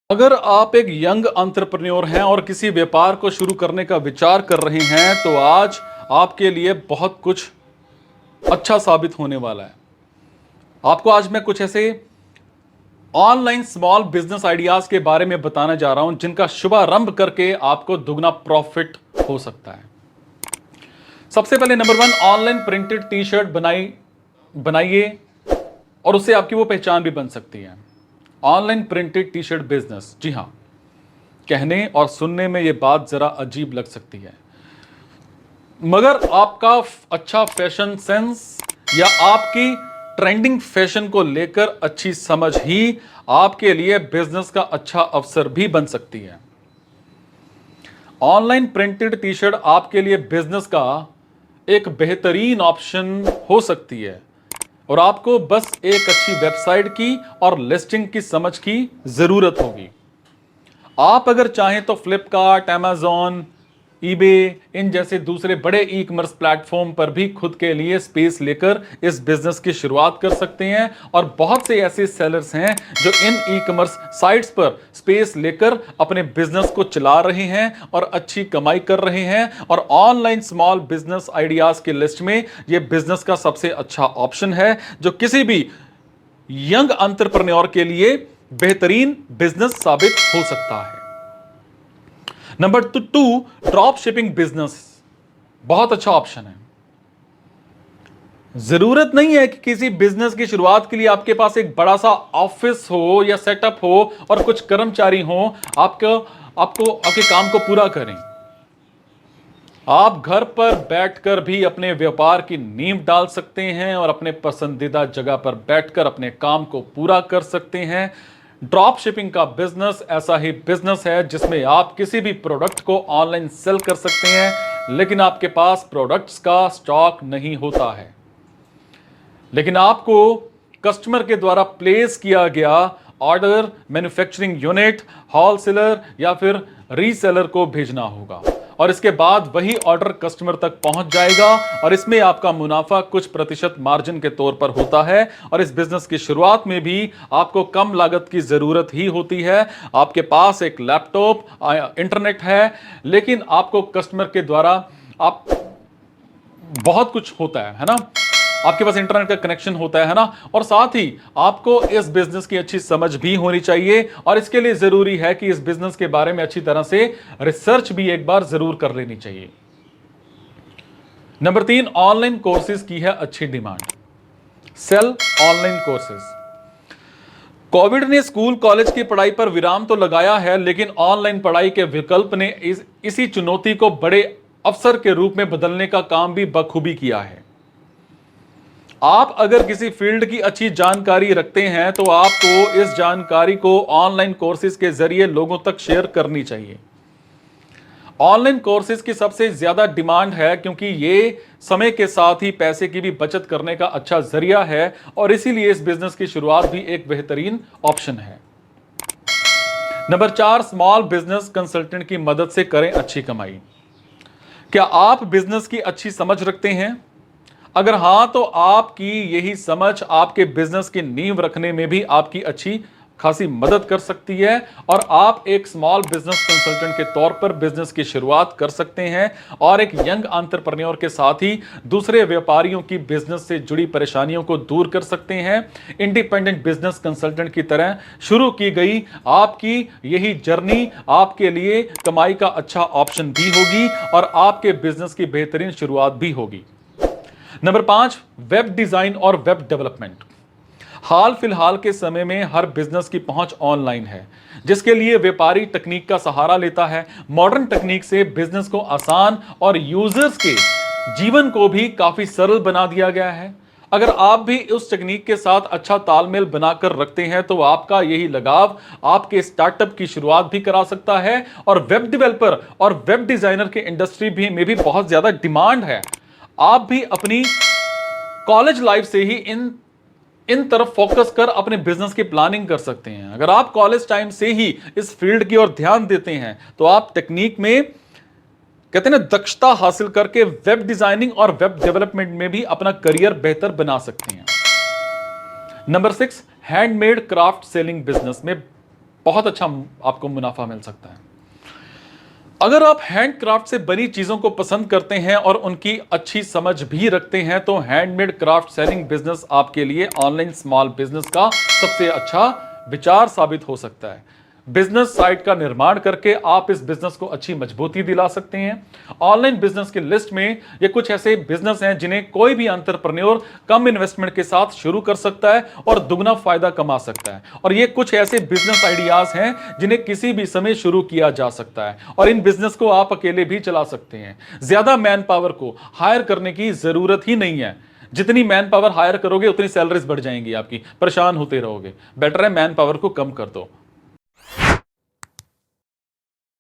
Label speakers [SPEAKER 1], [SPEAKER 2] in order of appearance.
[SPEAKER 1] अगर आप एक यंग एंटरप्रेन्योर हैं और किसी व्यापार को शुरू करने का विचार कर रहे हैं तो आज आपके लिए बहुत कुछ अच्छा साबित होने वाला है। आपको आज मैं कुछ ऐसे ऑनलाइन स्मॉल बिजनेस आइडियाज के बारे में बताने जा रहा हूं जिनका शुभारंभ करके आपको दुगना प्रॉफिट हो सकता है। सबसे पहले number one, online printed T shirt बनाइए और उससे आपकी वो पहचान भी बन सकती है। Online printed T shirt business, जी हां, कहने और सुनने में ये बात जरा अजीब लग सकती है, मगर आपका अच्छा फैशन सेंस या आपकी ट्रेंडिंग फैशन को लेकर अच्छी समझ ही आपके लिए बिजनेस का अच्छा अवसर भी बन सकती है। ऑनलाइन प्रिंटेड टी शर्ट आपके लिए बिजनेस का एक बेहतरीन ऑप्शन हो सकती है और आपको बस एक अच्छी वेबसाइट की और लिस्टिंग की समझ की जरूरत होगी। आप अगर चाहें तो फ्लिपकार्ट, अमेजॉन, ईबे, इन जैसे दूसरे बड़े ई कॉमर्स प्लेटफॉर्म पर भी खुद के लिए स्पेस लेकर इस बिजनेस की शुरुआत कर सकते हैं और बहुत से ऐसे सेलर्स हैं जो इन ई कॉमर्स साइट्स पर स्पेस लेकर अपने बिजनेस को चला रहे हैं और अच्छी कमाई कर रहे हैं। और ऑनलाइन स्मॉल बिजनेस आइडियाज की लिस्ट में यह बिजनेस का सबसे अच्छा ऑप्शन है जो किसी भी यंग एंटरप्रेन्योर के लिए बेहतरीन बिजनेस साबित हो सकता है। Number two, drop shipping business बहुत अच्छा ऑप्शन है। जरूरत नहीं है कि किसी बिजनेस की शुरुआत के लिए आपके पास एक बड़ा सा ऑफिस हो या सेटअप हो और कुछ कर्मचारी हो आपको आपको आपके काम को पूरा करें। आप घर पर बैठकर भी अपने व्यापार की नींव डाल सकते हैं और अपने पसंदीदा जगह पर बैठकर अपने काम को पूरा कर सकते हैं। ड्रॉप शिपिंग का बिजनेस ऐसा ही बिजनेस है जिसमें आप किसी भी प्रोडक्ट को ऑनलाइन सेल कर सकते हैं, लेकिन आपके पास प्रोडक्ट्स का स्टॉक नहीं होता है, लेकिन आपको कस्टमर के द्वारा प्लेस किया गया ऑर्डर मैन्युफैक्चरिंग यूनिट, होलसेलर या फिर रीसेलर को भेजना होगा और इसके बाद वही ऑर्डर कस्टमर तक पहुंच जाएगा और इसमें आपका मुनाफा कुछ प्रतिशत मार्जिन के तौर पर होता है। और इस बिजनेस की शुरुआत में भी आपको कम लागत की जरूरत ही होती है। आपके पास एक लैपटॉप, इंटरनेट है, लेकिन आपको कस्टमर के द्वारा आप बहुत कुछ होता है ना, आपके पास इंटरनेट का कनेक्शन होता है ना, और साथ ही आपको इस बिजनेस की अच्छी समझ भी होनी चाहिए और इसके लिए जरूरी है कि इस बिजनेस के बारे में अच्छी तरह से रिसर्च भी एक बार जरूर कर लेनी चाहिए। नंबर तीन, ऑनलाइन कोर्सेज की है अच्छी demand. Sell online courses. Covid ने स्कूल कॉलेज की पढ़ाई पर विराम तो लगाया है, लेकिन ऑनलाइन पढ़ाई के विकल्प ने इसी चुनौती को बड़े अवसर के रूप में बदलने का काम भी बखूबी किया है। आप अगर किसी फील्ड की अच्छी जानकारी रखते हैं तो आपको इस जानकारी को ऑनलाइन कोर्सेज के जरिए लोगों तक शेयर करनी चाहिए। ऑनलाइन कोर्सेज की सबसे ज्यादा डिमांड है क्योंकि ये समय के साथ ही पैसे की भी बचत करने का अच्छा जरिया है और इसीलिए इस बिजनेस की शुरुआत भी एक बेहतरीन ऑप्शन है। नंबर चार, स्मॉल बिजनेस कंसल्टेंट की मदद से करें अच्छी कमाई। क्या आप बिजनेस की अच्छी समझ रखते हैं? अगर हां तो आपकी यही समझ आपके बिजनेस की नींव रखने में भी आपकी अच्छी खासी मदद कर सकती है और आप एक स्मॉल बिजनेस कंसल्टेंट के तौर पर बिजनेस की शुरुआत कर सकते हैं और एक यंग एंटरप्रेन्योर के साथ ही दूसरे व्यापारियों की बिजनेस से जुड़ी परेशानियों को दूर कर सकते हैं। इंडिपेंडेंट बिजनेस कंसल्टेंट की तरह शुरू की गई आपकी यही जर्नी आपके लिए कमाई का अच्छा ऑप्शन भी होगी और आपके बिजनेस की बेहतरीन शुरुआत भी होगी। नंबर पांच, वेब डिजाइन और वेब डेवलपमेंट। हाल फिलहाल के समय में हर बिजनेस की पहुंच ऑनलाइन है, जिसके लिए व्यापारी तकनीक का सहारा लेता है। मॉडर्न तकनीक से बिजनेस को आसान और यूजर्स के जीवन को भी काफी सरल बना दिया गया है। अगर आप भी उस तकनीक के साथ अच्छा तालमेल बनाकर रखते हैं तो आपका यही लगाव आपके स्टार्टअप की शुरुआत भी करा सकता है और वेब डेवलपर और वेब डिजाइनर के इंडस्ट्री में भी बहुत ज्यादा डिमांड है। आप भी अपनी कॉलेज लाइफ से ही इन तरफ फोकस कर अपने बिजनेस की प्लानिंग कर सकते हैं। अगर आप कॉलेज टाइम से ही इस फील्ड की ओर ध्यान देते हैं तो आप टेक्निक में कहते हैं ना दक्षता हासिल करके वेब डिजाइनिंग और वेब डेवलपमेंट में भी अपना करियर बेहतर बना सकते हैं। Number six, handmade craft selling business में बहुत अच्छा आपको मुनाफा मिल सकता है। अगर आप हैंडक्राफ्ट से बनी चीजों को पसंद करते हैं और उनकी अच्छी समझ भी रखते हैं तो हैंडमेड क्राफ्ट सेलिंग बिजनेस आपके लिए ऑनलाइन स्मॉल बिजनेस का सबसे अच्छा विचार साबित हो सकता है। बिजनेस साइट का निर्माण करके आप इस बिजनेस को अच्छी मजबूती दिला सकते हैं। ऑनलाइन बिजनेस की लिस्ट में ये कुछ ऐसे बिजनेस हैं जिन्हें कोई भी एंटरप्रेन्योर कम इन्वेस्टमेंट के साथ शुरू कर सकता है और दुगना फायदा कमा सकता है। और ये कुछ ऐसे बिजनेस आइडियाज हैं जिन्हें किसी भी समय शुरू किया जा सकता है और इन बिजनेस को आप अकेले भी चला सकते हैं। ज्यादा मैन पावर को हायर करने की जरूरत ही नहीं है। जितनी मैन पावर हायर करोगे उतनी सैलरीज बढ़ जाएंगी आपकी, परेशान होते रहोगे। बेटर है मैन पावर को कम कर दो।